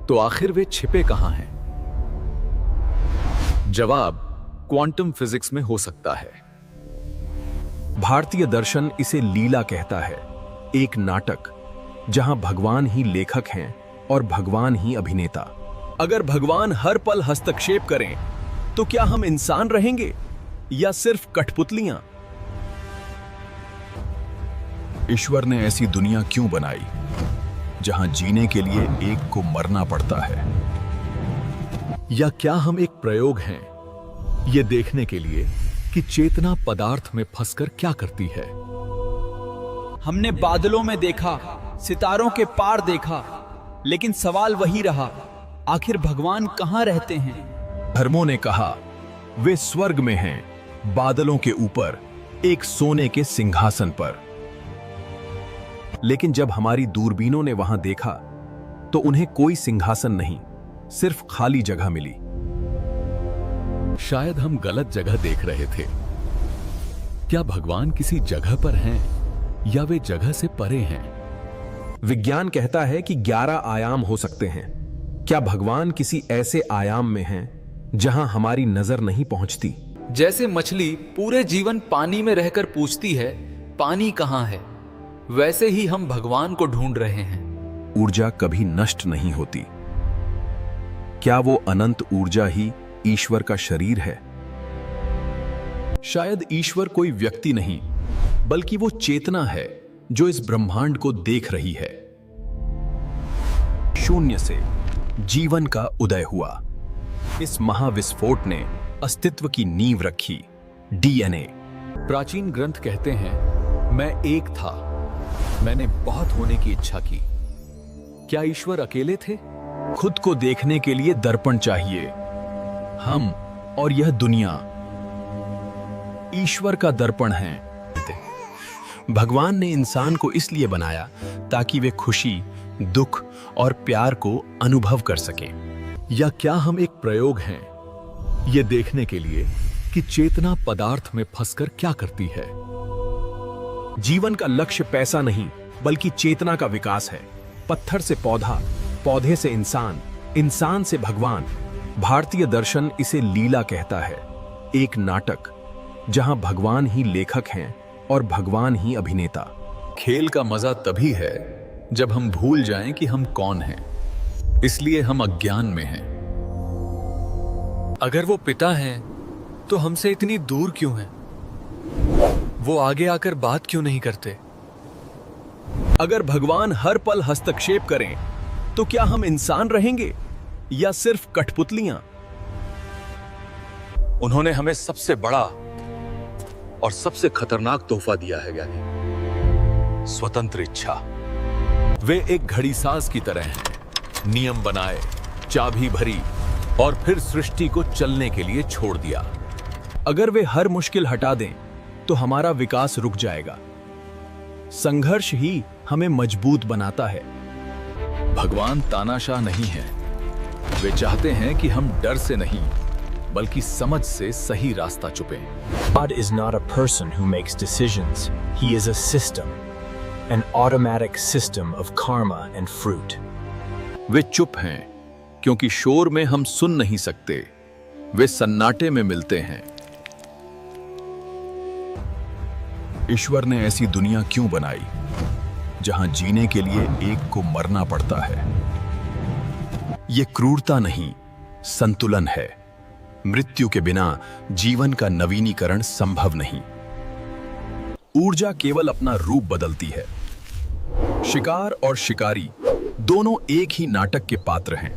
तो आखिर वे छिपे कहां हैं? जवाब क्वांटम फिजिक्स में हो सकता है। भारतीय दर्शन इसे लीला कहता है, एक नाटक जहां भगवान ही लेखक हैं और भगवान ही अभिनेता। अगर भगवान हर पल हस्तक्षेप करें तो क्या हम इंसान रहेंगे या सिर्फ कठपुतलियां? ईश्वर ने ऐसी दुनिया क्यों बनाई जहां जीने के लिए एक को मरना पड़ता है? या क्या हम एक प्रयोग हैं ये देखने के लिए कि चेतना पदार्थ में फंसकर क्या करती है? हमने बादलों में देखा, सितारों के पार देखा, लेकिन सवाल वही रहा, आखिर भगवान कहां रहते हैं? धर्मों ने कहा वे स्वर्ग में हैं, बादलों के ऊपर एक सोने के सिंहासन पर। लेकिन जब हमारी दूरबीनों ने वहां देखा तो उन्हें कोई सिंहासन नहीं, सिर्फ खाली जगह मिली। शायद हम गलत जगह देख रहे थे। क्या भगवान किसी जगह पर हैं या वे जगह से परे हैं? विज्ञान कहता है कि 11 आयाम हो सकते हैं। क्या भगवान किसी ऐसे आयाम में हैं जहां हमारी नजर नहीं पहुंचती? जैसे मछली पूरे जीवन पानी में रहकर पूछती है पानी कहां है, वैसे ही हम भगवान को ढूंढ रहे हैं। ऊर्जा कभी नष्ट नहीं होती। क्या वो अनंत ऊर्जा ही ईश्वर का शरीर है? शायद ईश्वर कोई व्यक्ति नहीं, बल्कि वो चेतना है जो इस ब्रह्मांड को देख रही है। शून्य से जीवन का उदय हुआ। इस महाविस्फोट ने अस्तित्व की नींव रखी। डीएनए। प्राचीन ग्रंथ कहते हैं मैं एक था, मैंने बहुत होने की इच्छा की। क्या ईश्वर अकेले थे? खुद को देखने के लिए दर्पण चाहिए। हम और यह दुनिया ईश्वर का दर्पण है। भगवान ने इंसान को इसलिए बनाया ताकि वे खुशी, दुख और प्यार को अनुभव कर सकें। या क्या हम एक प्रयोग हैं ये देखने के लिए कि चेतना पदार्थ में फंसकर क्या करती है? जीवन का लक्ष्य पैसा नहीं, बल्कि चेतना का विकास है। पत्थर से पौधा, पौधे से इंसान, इंसान से भगवान। भारतीय दर्शन इसे लीला कहता है, एक नाटक जहां भगवान ही लेखक हैं और भगवान ही अभिनेता। खेल का मजा तभी है जब हम भूल जाएं कि हम कौन हैं, इसलिए हम अज्ञान में हैं। अगर वो पिता हैं तो हमसे इतनी दूर क्यों हैं? वो आगे आकर बात क्यों नहीं करते? अगर भगवान हर पल हस्तक्षेप करें तो क्या हम इंसान रहेंगे या सिर्फ कठपुतलियां? उन्होंने हमें सबसे बड़ा और सबसे खतरनाक तोहफा दिया है यानी स्वतंत्र इच्छा। वे एक घड़ीसाज की तरह हैं, नियम बनाए, चाबी भरी और फिर सृष्टि को चलने के लिए छोड़ दिया। अगर वे हर मुश्किल हटा दें तो हमारा विकास रुक जाएगा। संघर्ष ही हमें मजबूत बनाता है। भगवान तानाशाह नहीं है। वे चाहते हैं कि हम डर से नहीं, बल्कि समझ से सही रास्ता चुपें। God is not a person who makes decisions. He is a system, an automatic system of karma and fruit. वे चुप हैं क्योंकि शोर में हम सुन नहीं सकते, वे सन्नाटे में मिलते हैं। ईश्वर ने ऐसी दुनिया क्यों बनाई जहां जीने के लिए एक को मरना पड़ता है? यह क्रूरता नहीं, संतुलन है। मृत्यु के बिना जीवन का नवीनीकरण संभव नहीं। ऊर्जा केवल अपना रूप बदलती है। शिकार और शिकारी दोनों एक ही नाटक के पात्र हैं।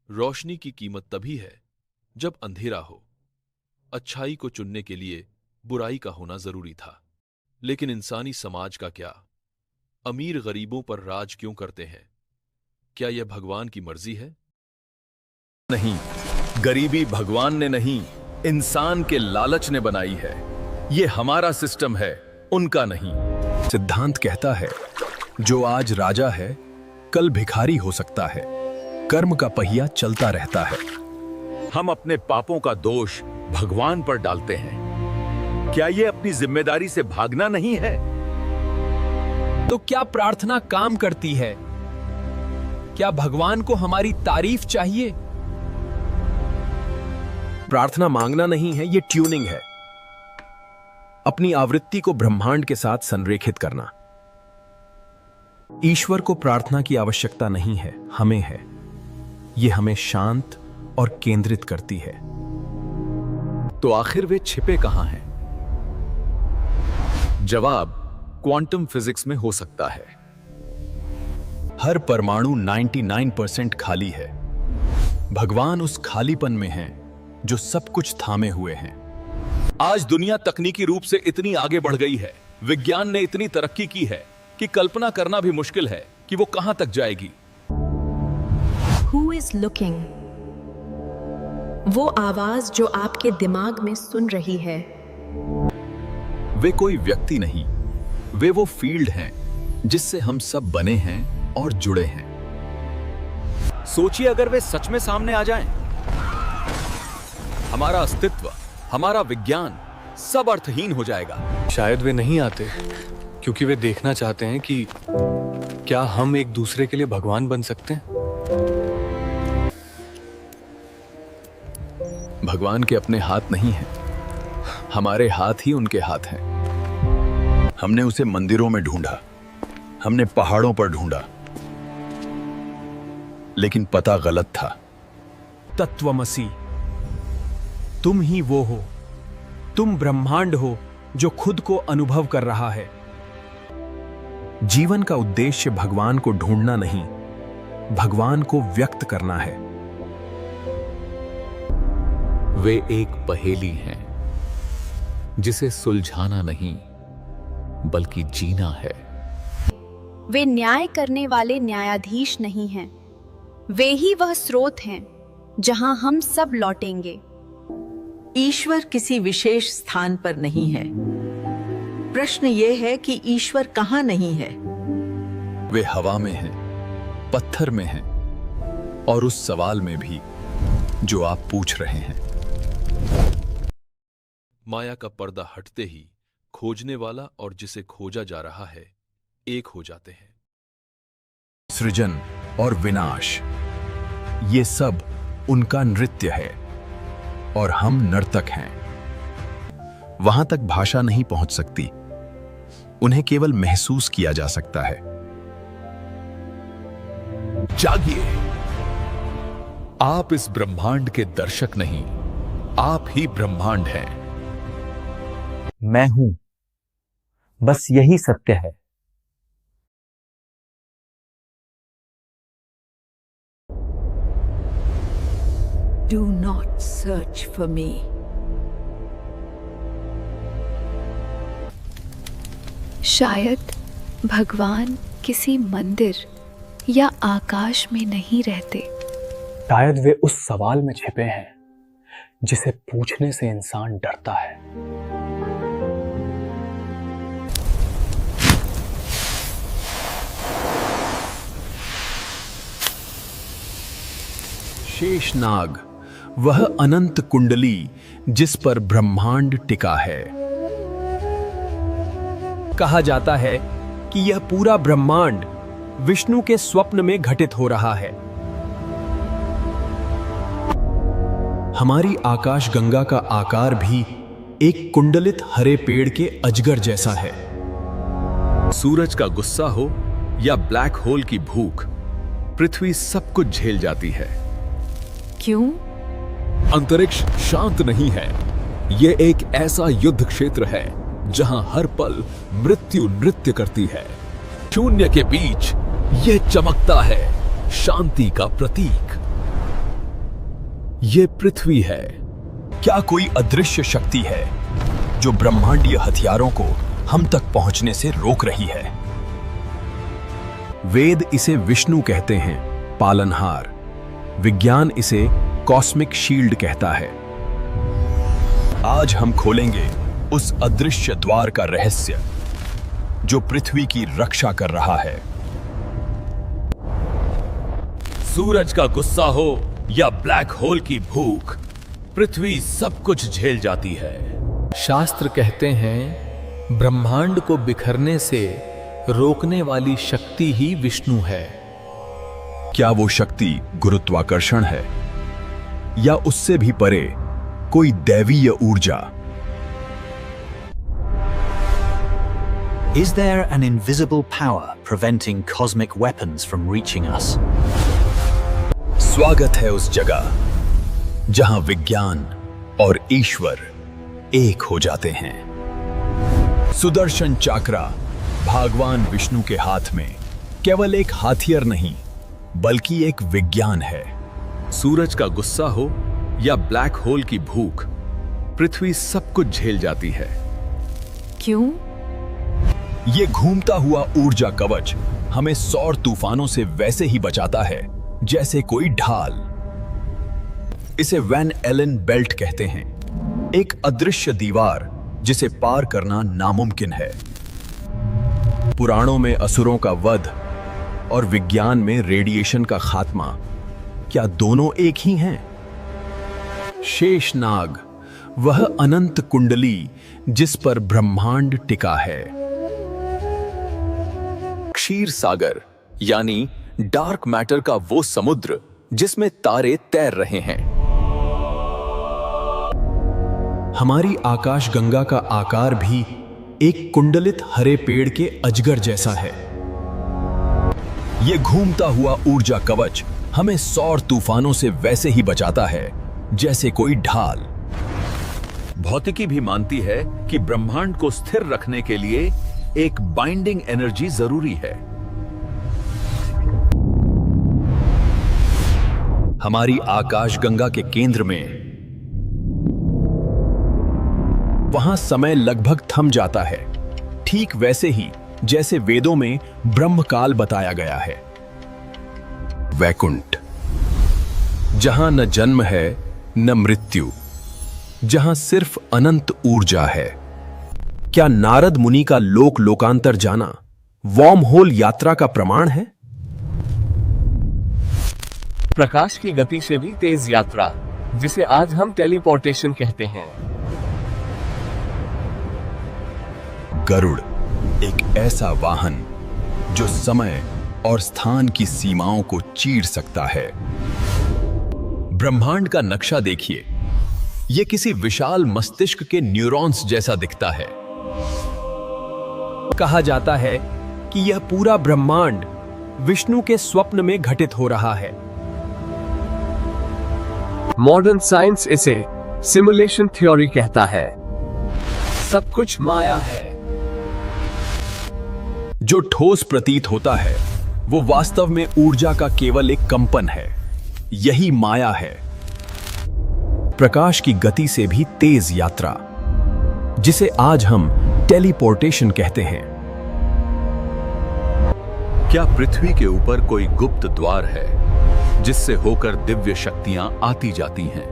रोशनी की कीमत तभी है जब अंधेरा हो। अच्छाई को चुनने के लिए बुराई का होना जरूरी था। लेकिन इंसानी समाज का क्या? अमीर गरीबों पर राज क्यों करते हैं? क्या यह भगवान की मर्जी है? नहीं, गरीबी भगवान ने नहीं, इंसान के लालच ने बनाई है। यह हमारा सिस्टम है, उनका नहीं। सिद्धांत कहता है जो आज राजा है कल भिखारी हो सकता है। कर्म का पहिया चलता रहता है। हम अपने पापों का दोष भगवान पर डालते हैं। क्या यह अपनी जिम्मेदारी से भागना नहीं है? तो क्या प्रार्थना काम करती है? क्या भगवान को हमारी तारीफ चाहिए? प्रार्थना मांगना नहीं है, ये ट्यूनिंग है। अपनी आवृत्ति को ब्रह्मांड के साथ संरेखित करना। ईश्वर को प्रार्थना की आवश्यकता नहीं है, हमें है। ये हमें शांत और केंद्रित करती है। तो आखिर वे छिपे कहां हैं? जवाब क्वांटम फिजिक्स में हो सकता है। हर परमाणु 99% खाली है। भगवान उस खालीपन में हैं जो सब कुछ थामे हुए हैं। आज दुनिया तकनीकी रूप से इतनी आगे बढ़ गई है, विज्ञान ने इतनी तरक्की की है कि कल्पना करना भी मुश्किल है कि वो कहां तक जाएगी। Who is looking? वो आवाज जो आपके दिमाग में सुन रही है। वे कोई व्यक्ति नहीं, वे वो फील्ड हैं जिससे हम सब बने हैं और जुड़े हैं। सोचिए अगर वे सच में सामने आ जाएं, हमारा अस्तित्व, हमारा विज्ञान सब अर्थहीन हो जाएगा। शायद वे नहीं आते क्योंकि वे देखना चाहते हैं कि क्या हम एक दूसरे के लिए भगवान बन सकते हैं। भगवान के अपने हाथ नहीं हैं, हमारे हाथ ही उनके हाथ हैं। हमने उसे मंदिरों में ढूंढा, हमने पहाड़ों पर ढूंढा, लेकिन पता गलत था। तत्वमसी, तुम ही वो हो, तुम ब्रह्मांड हो जो खुद को अनुभव कर रहा है। जीवन का उद्देश्य भगवान को ढूंढना नहीं, भगवान को व्यक्त करना है। वे एक पहेली हैं जिसे सुलझाना नहीं बल्कि जीना है। वे न्याय करने वाले न्यायाधीश नहीं हैं, वे ही वह स्रोत हैं जहां हम सब लौटेंगे। ईश्वर किसी विशेष स्थान पर नहीं है। प्रश्न यह है कि ईश्वर कहां नहीं है। वे हवा में हैं, पत्थर में हैं, और उस सवाल में भी जो आप पूछ रहे हैं। माया का पर्दा हटते ही खोजने वाला और जिसे खोजा जा रहा है एक हो जाते हैं। सृजन और विनाश, ये सब उनका नृत्य है और हम नर्तक हैं। वहां तक भाषा नहीं पहुंच सकती, उन्हें केवल महसूस किया जा सकता है। जागिए, आप इस ब्रह्मांड के दर्शक नहीं, आप ही ब्रह्मांड हैं। मैं हूं, बस यही सत्य है। Do not search for me. शायद भगवान किसी मंदिर या आकाश में नहीं रहते। शायद वे उस सवाल में छिपे हैं जिसे पूछने से इंसान डरता है। शेषनाग, वह अनंत कुंडली जिस पर ब्रह्मांड टिका है। कहा जाता है कि यह पूरा ब्रह्मांड विष्णु के स्वप्न में घटित हो रहा है। हमारी आकाश गंगा का आकार भी एक कुंडलित हरे पेड़ के अजगर जैसा है। सूरज का गुस्सा हो या ब्लैक होल की भूख, पृथ्वी सब कुछ झेल जाती है। क्यों? अंतरिक्ष शांत नहीं है। यह एक ऐसा युद्ध क्षेत्र है जहां हर पल मृत्यु नृत्य करती है। शून्य के बीच यह चमकता है, शांति का प्रतीक। यह पृथ्वी है। क्या कोई अदृश्य शक्ति है जो ब्रह्मांडीय हथियारों को हम तक पहुंचने से रोक रही है? वेद इसे विष्णु कहते हैं, पालनहार। विज्ञान इसे कॉस्मिक शील्ड कहता है। आज हम खोलेंगे उस अदृश्य द्वार का रहस्य जो पृथ्वी की रक्षा कर रहा है। सूरज का गुस्सा हो या ब्लैक होल की भूख, पृथ्वी सब कुछ झेल जाती है। शास्त्र कहते हैं ब्रह्मांड को बिखरने से रोकने वाली शक्ति ही विष्णु है। क्या वो शक्ति गुरुत्वाकर्षण है या उससे भी परे कोई दैवीय ऊर्जा? Is there an invisible power preventing cosmic weapons from reaching us? स्वागत है उस जगह जहां विज्ञान और ईश्वर एक हो जाते हैं। सुदर्शन चक्र भगवान विष्णु के हाथ में केवल एक हथियार नहीं बल्कि एक विज्ञान है। सूरज का गुस्सा हो या ब्लैक होल की भूख, पृथ्वी सब कुछ झेल जाती है। क्यों? ये घूमता हुआ ऊर्जा कवच हमें सौर तूफानों से वैसे ही बचाता है जैसे कोई ढाल। इसे वैन एलन बेल्ट कहते हैं, एक अदृश्य दीवार जिसे पार करना नामुमकिन है। पुराणों में असुरों का वध और विज्ञान में रेडिएशन का खात्मा, क्या दोनों एक ही हैं? शेषनाग, वह अनंत कुंडली जिस पर ब्रह्मांड टिका है। क्षीर सागर यानी डार्क मैटर का वो समुद्र जिसमें तारे तैर रहे हैं। हमारी आकाश गंगा का आकार भी एक कुंडलित हरे पेड़ के अजगर जैसा है। यह घूमता हुआ ऊर्जा कवच हमें सौर तूफानों से वैसे ही बचाता है जैसे कोई ढाल। भौतिकी भी मानती है कि ब्रह्मांड को स्थिर रखने के लिए एक बाइंडिंग एनर्जी जरूरी है। हमारी आकाश गंगा के केंद्र में वहां समय लगभग थम जाता है, ठीक वैसे ही जैसे वेदों में ब्रह्मकाल बताया गया है। वैकुंठ, जहां न जन्म है न मृत्यु, जहां सिर्फ अनंत ऊर्जा है। क्या नारद मुनि का लोक लोकांतर जाना वॉर्म होल यात्रा का प्रमाण है? प्रकाश की गति से भी तेज यात्रा, जिसे आज हम टेलीपोर्टेशन कहते हैं। गरुड़, एक ऐसा वाहन जो समय और स्थान की सीमाओं को चीर सकता है। ब्रह्मांड का नक्शा देखिए, यह किसी विशाल मस्तिष्क के न्यूरॉन्स जैसा दिखता है। कहा जाता है कि यह पूरा ब्रह्मांड विष्णु के स्वप्न में घटित हो रहा है। मॉडर्न साइंस इसे सिमुलेशन थ्योरी कहता है। सब कुछ माया है। जो ठोस प्रतीत होता है वो वास्तव में ऊर्जा का केवल एक कंपन है। यही माया है। प्रकाश की गति से भी तेज यात्रा, जिसे आज हम टेलीपोर्टेशन कहते हैं। क्या पृथ्वी के ऊपर कोई गुप्त द्वार है जिससे होकर दिव्य शक्तियां आती जाती हैं?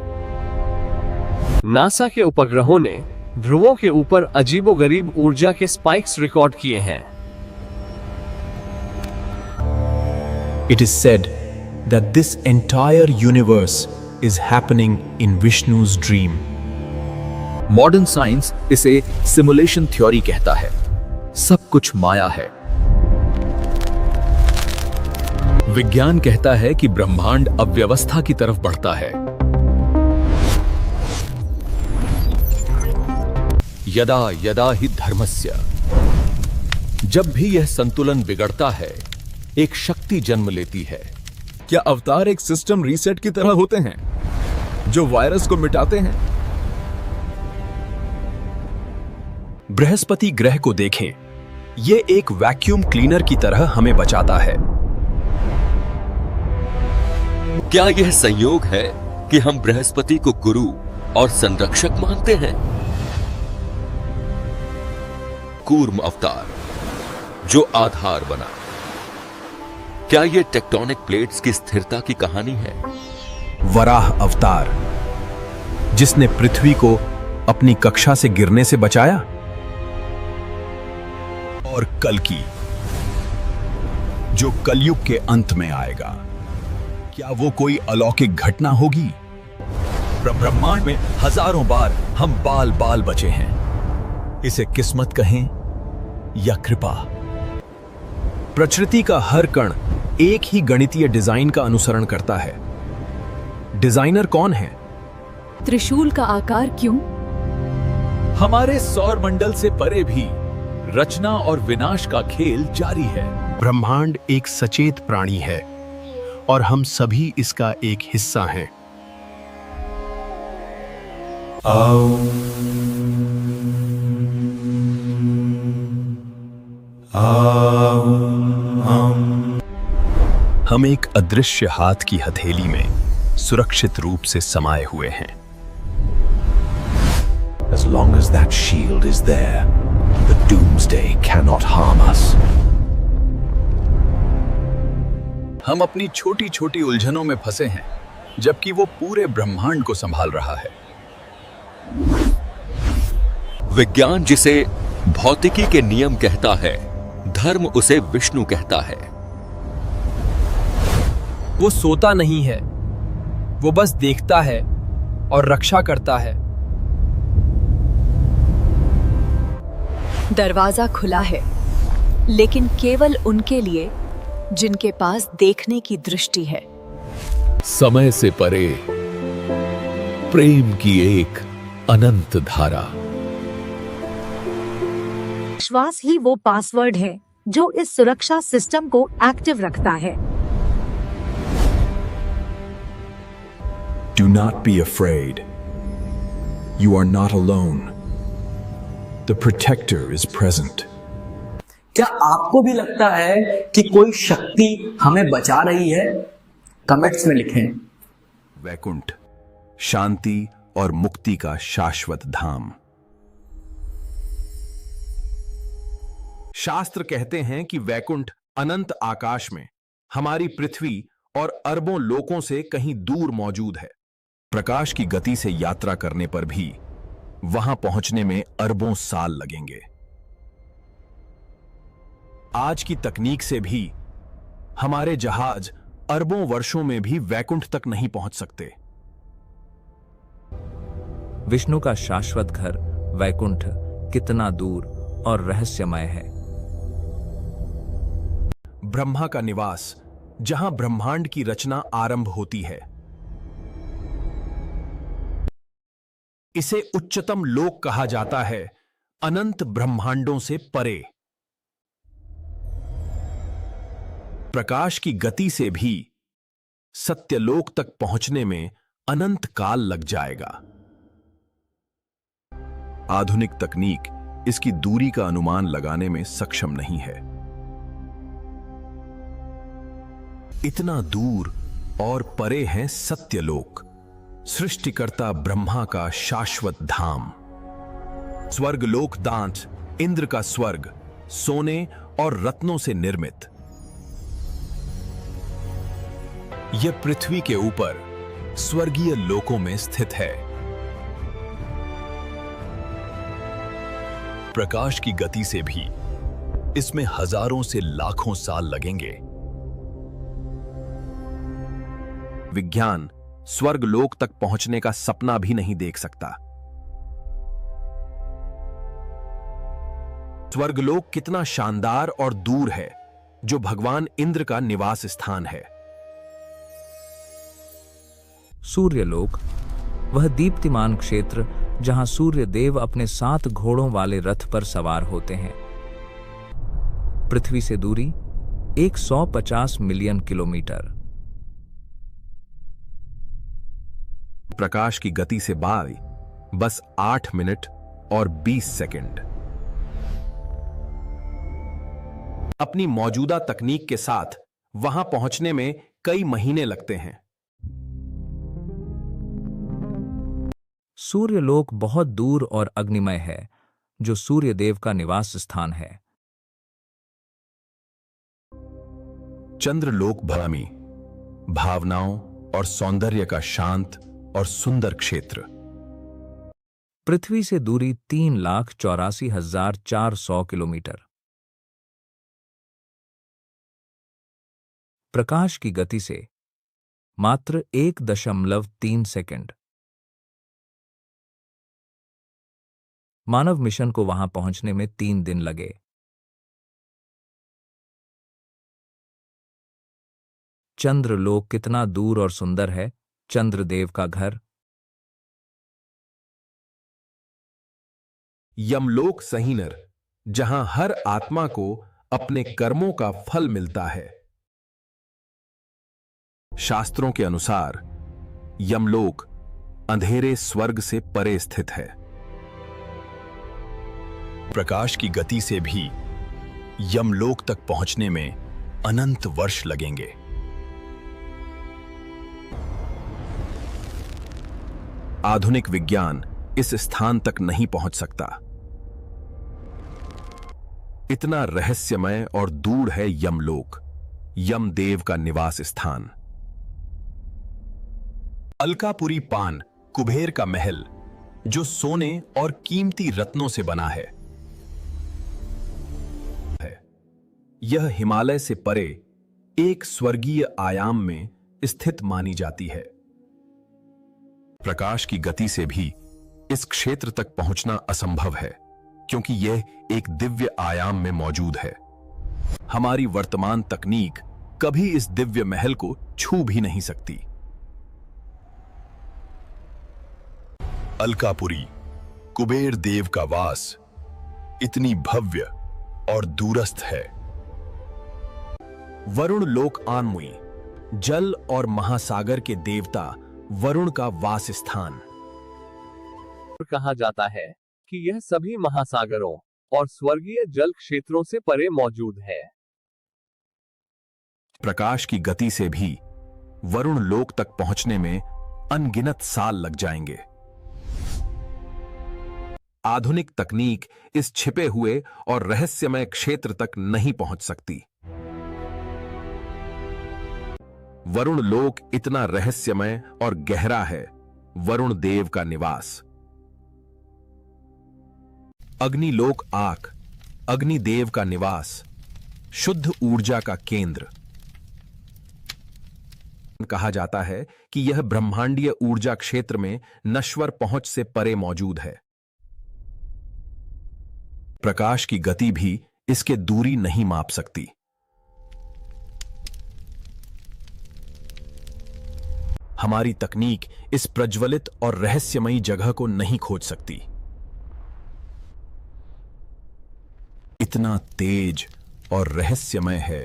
नासा के उपग्रहों ने ध्रुवों के ऊपर अजीबोगरीब ऊर्जा के स्पाइक्स रिकॉर्ड किए हैं। It is said that this entire universe is happening in Vishnu's dream. Modern science इसे सिमुलेशन थ्योरी कहता है। सब कुछ माया है। विज्ञान कहता है कि ब्रह्मांड अव्यवस्था की तरफ बढ़ता है। यदा यदा ही धर्मस्य, जब भी यह संतुलन बिगड़ता है एक शक्ति जन्म लेती है। क्या अवतार एक सिस्टम रीसेट की तरह होते हैं जो वायरस को मिटाते हैं? बृहस्पति ग्रह को देखें, यह एक वैक्यूम क्लीनर की तरह हमें बचाता है। क्या यह संयोग है कि हम बृहस्पति को गुरु और संरक्षक मानते हैं? कूर्म अवतार जो आधार बना, क्या यह टेक्टोनिक प्लेट्स की स्थिरता की कहानी है? वराह अवतार, जिसने पृथ्वी को अपनी कक्षा से गिरने से बचाया। और कल्कि, जो कलयुग के अंत में आएगा, क्या वो कोई अलौकिक घटना होगी? ब्रह्मांड में हजारों बार हम बाल बाल बचे हैं। इसे किस्मत कहें या कृपा। प्रकृति का हर कण एक ही गणितीय डिजाइन का अनुसरण करता है। डिजाइनर कौन है? त्रिशूल का आकार क्यों? हमारे सौर मंडल से परे भी रचना और विनाश का खेल जारी है। ब्रह्मांड एक सचेत प्राणी है और हम सभी इसका एक हिस्सा हैं। हम एक अदृश्य हाथ की हथेली में सुरक्षित रूप से समाये हुए हैं। As long as that shield is there, the doomsday cannot harm us. हम अपनी छोटी छोटी उलझनों में फंसे हैं, जबकि वो पूरे ब्रह्मांड को संभाल रहा है। विज्ञान जिसे भौतिकी के नियम कहता है, धर्म उसे विष्णु कहता है। वो सोता नहीं है, वो बस देखता है और रक्षा करता है। दरवाजा खुला है, लेकिन केवल उनके लिए जिनके पास देखने की दृष्टि है। समय से परे प्रेम की एक अनंत धारा। विश्वास ही वो पासवर्ड है जो इस सुरक्षा सिस्टम को एक्टिव रखता है। Do not be afraid. You are not alone. The protector is present. क्या आपको भी लगता है कि कोई शक्ति हमें बचा रही है? कमेंट्स में लिखें। वैकुंठ, शांति और मुक्ति का शाश्वत धाम। शास्त्र कहते हैं कि वैकुंठ अनंत आकाश में हमारी पृथ्वी और अरबों लोकों से कहीं दूर मौजूद है। प्रकाश की गति से यात्रा करने पर भी वहां पहुंचने में अरबों साल लगेंगे। आज की तकनीक से भी हमारे जहाज अरबों वर्षों में भी वैकुंठ तक नहीं पहुंच सकते। विष्णु का शाश्वत घर वैकुंठ कितना दूर और रहस्यमय है। ब्रह्मा का निवास, जहां ब्रह्मांड की रचना आरंभ होती है। इसे उच्चतम लोक कहा जाता है, अनंत ब्रह्मांडों से परे। प्रकाश की गति से भी सत्यलोक तक पहुंचने में अनंत काल लग जाएगा। आधुनिक तकनीक इसकी दूरी का अनुमान लगाने में सक्षम नहीं है। इतना दूर और परे है सत्यलोक, सृष्टिकर्ता ब्रह्मा का शाश्वत धाम। स्वर्गलोक दांत, इंद्र का स्वर्ग, सोने और रत्नों से निर्मित। यह पृथ्वी के ऊपर स्वर्गीय लोकों में स्थित है। प्रकाश की गति से भी इसमें हजारों से लाखों साल लगेंगे। विज्ञान स्वर्गलोक तक पहुंचने का सपना भी नहीं देख सकता। स्वर्गलोक कितना शानदार और दूर है, जो भगवान इंद्र का निवास स्थान है। सूर्यलोक, वह दीप्तिमान क्षेत्र जहां सूर्य देव अपने 7 घोड़ों वाले रथ पर सवार होते हैं। पृथ्वी से दूरी 150 मिलियन किलोमीटर। प्रकाश की गति से बाई बस 8 मिनट और 20 सेकंड। अपनी मौजूदा तकनीक के साथ वहां पहुंचने में कई महीने लगते हैं। सूर्यलोक बहुत दूर और अग्निमय है, जो सूर्यदेव का निवास स्थान है। चंद्रलोक भ्रामी, भावनाओं और सौंदर्य का शांत और सुंदर क्षेत्र। पृथ्वी से दूरी 3,84,400 किलोमीटर। प्रकाश की गति से मात्र 1.3 सेकंड। मानव मिशन को वहां पहुंचने में 3 दिन लगे। चंद्रलोक कितना दूर और सुंदर है, चंद्रदेव का घर। यमलोक सहीनर, जहां हर आत्मा को अपने कर्मों का फल मिलता है। शास्त्रों के अनुसार यमलोक अंधेरे स्वर्ग से परे स्थित है। प्रकाश की गति से भी यमलोक तक पहुंचने में अनंत वर्ष लगेंगे। आधुनिक विज्ञान इस स्थान तक नहीं पहुंच सकता। इतना रहस्यमय और दूर है यमलोक, यमदेव का निवास स्थान। अलकापुरी पान कुबेर का महल, जो सोने और कीमती रत्नों से बना है। यह हिमालय से परे एक स्वर्गीय आयाम में स्थित मानी जाती है। प्रकाश की गति से भी इस क्षेत्र तक पहुंचना असंभव है, क्योंकि यह एक दिव्य आयाम में मौजूद है। हमारी वर्तमान तकनीक कभी इस दिव्य महल को छू भी नहीं सकती। अलकापुरी, कुबेर देव का वास, इतनी भव्य और दूरस्थ है। वरुण लोक आनमुई, जल और महासागर के देवता वरुण का वास स्थान। कहा जाता है कि यह सभी महासागरों और स्वर्गीय जल क्षेत्रों से परे मौजूद है। प्रकाश की गति से भी वरुण लोक तक पहुंचने में अनगिनत साल लग जाएंगे। आधुनिक तकनीक इस छिपे हुए और रहस्यमय क्षेत्र तक नहीं पहुंच सकती। वरुण लोक इतना रहस्यमय और गहरा है, वरुण देव का निवास। अग्निलोक आक, अग्निदेव का निवास, शुद्ध ऊर्जा का केंद्र। कहा जाता है कि यह ब्रह्मांडीय ऊर्जा क्षेत्र में नश्वर पहुंच से परे मौजूद है। प्रकाश की गति भी इसके दूरी नहीं माप सकती। हमारी तकनीक इस प्रज्वलित और रहस्यमयी जगह को नहीं खोज सकती। इतना तेज और रहस्यमय है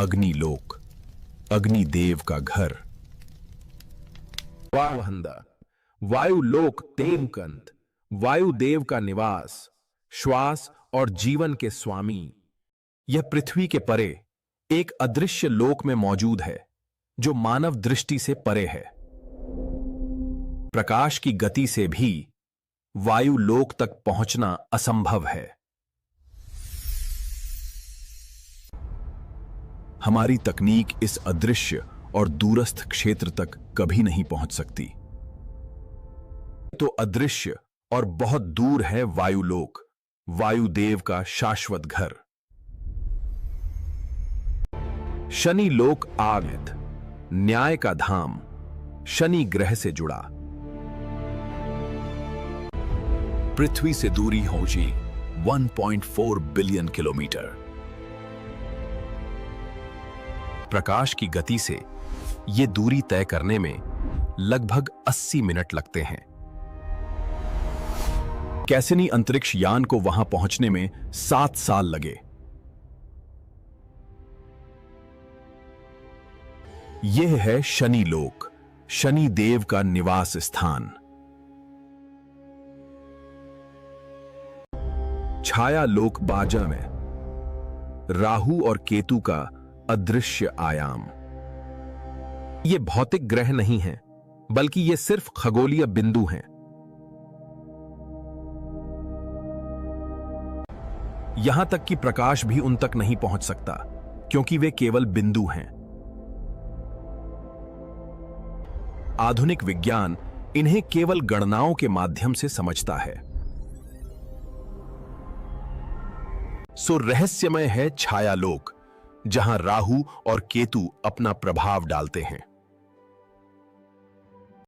अग्निलोक, अग्निदेव का घर। वायुहंदा, वायुलोक तेमकंत, वायुदेव का निवास, श्वास और जीवन के स्वामी। यह पृथ्वी के परे एक अदृश्य लोक में मौजूद है, जो मानव दृष्टि से परे है। प्रकाश की गति से भी वायुलोक तक पहुंचना असंभव है। हमारी तकनीक इस अदृश्य और दूरस्थ क्षेत्र तक कभी नहीं पहुंच सकती। तो अदृश्य और बहुत दूर है वायुलोक, वायुदेव का शाश्वत घर। शनि लोक आगत, न्याय का धाम, शनि ग्रह से जुड़ा। पृथ्वी से दूरी होगी 1.4 बिलियन किलोमीटर। प्रकाश की गति से यह दूरी तय करने में लगभग 80 मिनट लगते हैं। कैसिनी अंतरिक्ष यान को वहां पहुंचने में 7 साल लगे। यह है शनि लोक, शनि देव का निवास स्थान। छाया लोक बाजा में राहु और केतु का अदृश्य आयाम। ये भौतिक ग्रह नहीं हैं, बल्कि ये सिर्फ खगोलीय बिंदु हैं। यहां तक कि प्रकाश भी उन तक नहीं पहुंच सकता, क्योंकि वे केवल बिंदु हैं। आधुनिक विज्ञान इन्हें केवल गणनाओं के माध्यम से समझता है। सो रहस्यमय है छायालोक, जहां राहु और केतु अपना प्रभाव डालते हैं।